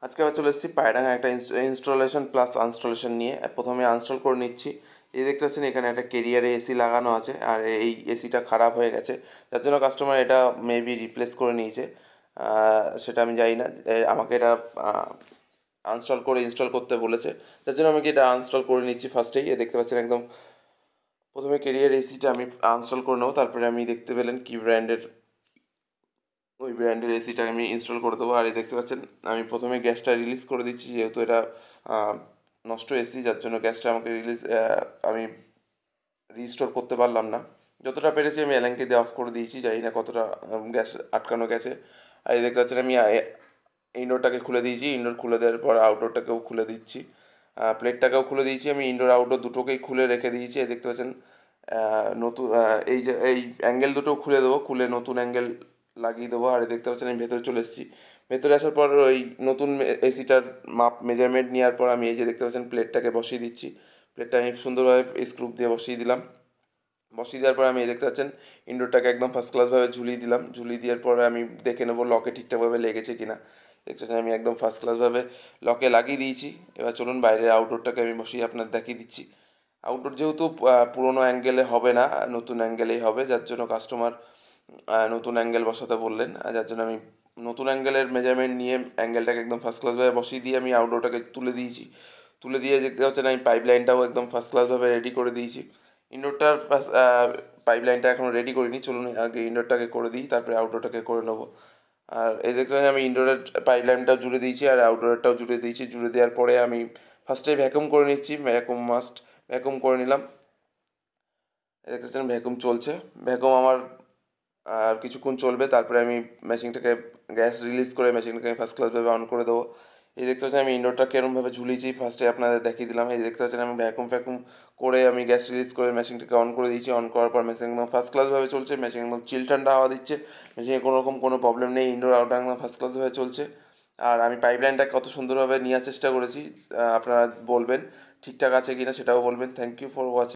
আজকে আবার চলে এসেছি পায়রাঙ্গা একটা ইনস্টলেশন প্লাস আনস্টলেশন নিয়ে। প্রথমে আনস্টল করে নিচ্ছি। এই দেখতে পাচ্ছেন এখানে একটা কেরিয়ারে এসি লাগানো আছে, আর এই এসিটা খারাপ হয়ে গেছে, যার জন্য কাস্টমার এটা মেবি রিপ্লেস করে নিয়েছে। সেটা আমি জানি না, আমাকে এটা আনস্টল করে ইনস্টল করতে বলেছে, যার জন্য আমাকে এটা আনস্টল করে নিচ্ছি ফার্স্টেই। দেখতে পাচ্ছেন একদম প্রথমে কেরিয়ার এসিটা আমি আনস্টল করে নেবো, তারপরে আমি দেখতে পেলেন কি ব্র্যান্ডের, ওই ব্র্যান্ডের এসিটা আমি ইনস্টল করে দেবো। আর এই দেখতে পাচ্ছেন আমি প্রথমে গ্যাসটা রিলিজ করে দিচ্ছি, যেহেতু এটা নষ্ট এসি, যার জন্য গ্যাসটা আমাকে আমি রিস্টোর করতে পারলাম না। যতটা পেরেছি আমি অ্যালাঙ্কে দিয়ে অফ করে দিয়েছি, জানি না কতটা গ্যাস আটকানো গেছে। আর এই দেখতে পাচ্ছেন আমি ইনডোরটাকে খুলে দিয়েছি, ইনডোর খুলে দেওয়ার পর আউটডোরটাকেও খুলে দিচ্ছি, প্লেটটাকেও খুলে দিয়েছি। আমি ইনডোর আউটডোর দুটোকেই খুলে রেখে দিয়েছি। এই দেখতে পাচ্ছেন নতুন এই যে এই অ্যাঙ্গেল দুটো খুলে দেবো, খুলে নতুন অ্যাঙ্গেল লাগিয়ে দেবো। আর দেখতে পাচ্ছেন আমি ভেতরে চলে এসেছি। ভেতরে আসার পর ওই নতুন এসিটার মাপ মেজারমেন্ট নেওয়ার পর আমি এই যে দেখতে পাচ্ছেন প্লেটটাকে বসিয়ে দিচ্ছি। প্লেটটা আমি সুন্দরভাবে স্ক্রু দিয়ে বসিয়ে দিলাম। বসিয়ে দেওয়ার পরে আমি দেখতে পাচ্ছেন ইনডোরটাকে একদম ফার্স্ট ক্লাসভাবে ঝুলিয়ে দিলাম। ঝুলিয়ে দেওয়ার পরে আমি দেখে নেবো লকে ঠিকঠাকভাবে লেগেছে কিনা। দেখতে পাচ্ছেন আমি একদম ফার্স্ট ক্লাসভাবে লকে লাগিয়ে দিয়েছি। এবার চলুন বাইরের আউটডোরটাকে আমি বসিয়ে আপনার দেখিয়ে দিচ্ছি। আউটডোর যেহেতু পুরোনো অ্যাঙ্গেলে হবে না, নতুন অ্যাঙ্গেলেই হবে, যার জন্য কাস্টমার নতুন অ্যাঙ্গেল বসাতে বললেন। যার জন্য আমি নতুন অ্যাঙ্গেলের মেজারমেন্ট নিয়ে অ্যাঙ্গেলটাকে একদম ফার্স্ট ক্লাসভাবে বসিয়ে দিয়ে আমি আউটডোরটাকে তুলে দিয়েছি। তুলে দিয়ে দেখতে পাচ্ছেন আমি পাইপ লাইনটাও একদম ফার্স্ট ক্লাসভাবে রেডি করে দিয়েছি। ইনডোরটার পাইপ লাইনটা এখনও রেডি করিনি, চলুন আগে ইনডোরটাকে করে দিই, তারপরে আউটডোরটাকে করে নেবো। আর এই দেখতে পাচ্ছেন আমি ইনডোরের পাইপ লাইনটাও জুড়ে দিয়েছি আর আউটডোরটাও জুড়ে দিয়েছি। জুড়ে দেওয়ার পরে আমি ফার্স্টে ভ্যাকুম করে নিচ্ছি, ভ্যাকুম করে নিলাম। দেখতে পাচ্ছেন ভ্যাকুম চলছে। ভ্যাকুম আমার আর কিছুক্ষণ চলবে, তারপরে আমি মেশিনটাকে গ্যাস রিলিজ করে মেশিনটাকে আমি ফার্স্ট ক্লাসভাবে অন করে দেবো। এই দেখতে পাচ্ছেন আমি ইনডোরটা কীরকমভাবে ঝুলিয়েছি ফার্স্টে আপনাদের দেখিয়ে দিলাম। এই দেখতে পাচ্ছেন আমি ভ্যাকুম করে আমি গ্যাস রিলিজ করে মেশিনটাকে অন করে দিয়েছি। অন করার পর মেশিন একদম ফার্স্ট ক্লাসভাবে চলছে, মেশিন একদম চিল ঠান্ডা হাওয়া দিচ্ছে, মেশিনে কোনো রকম কোনো প্রবলেম নেই, ইনডোর আউটডোর একদম ফার্স্ট ক্লাসভাবে চলছে। আর আমি পাইপ লাইনটা কত সুন্দরভাবে নেওয়ার চেষ্টা করেছি, আপনারা বলবেন ঠিকঠাক আছে কি না, সেটাও বলবেন। Thank you for watching.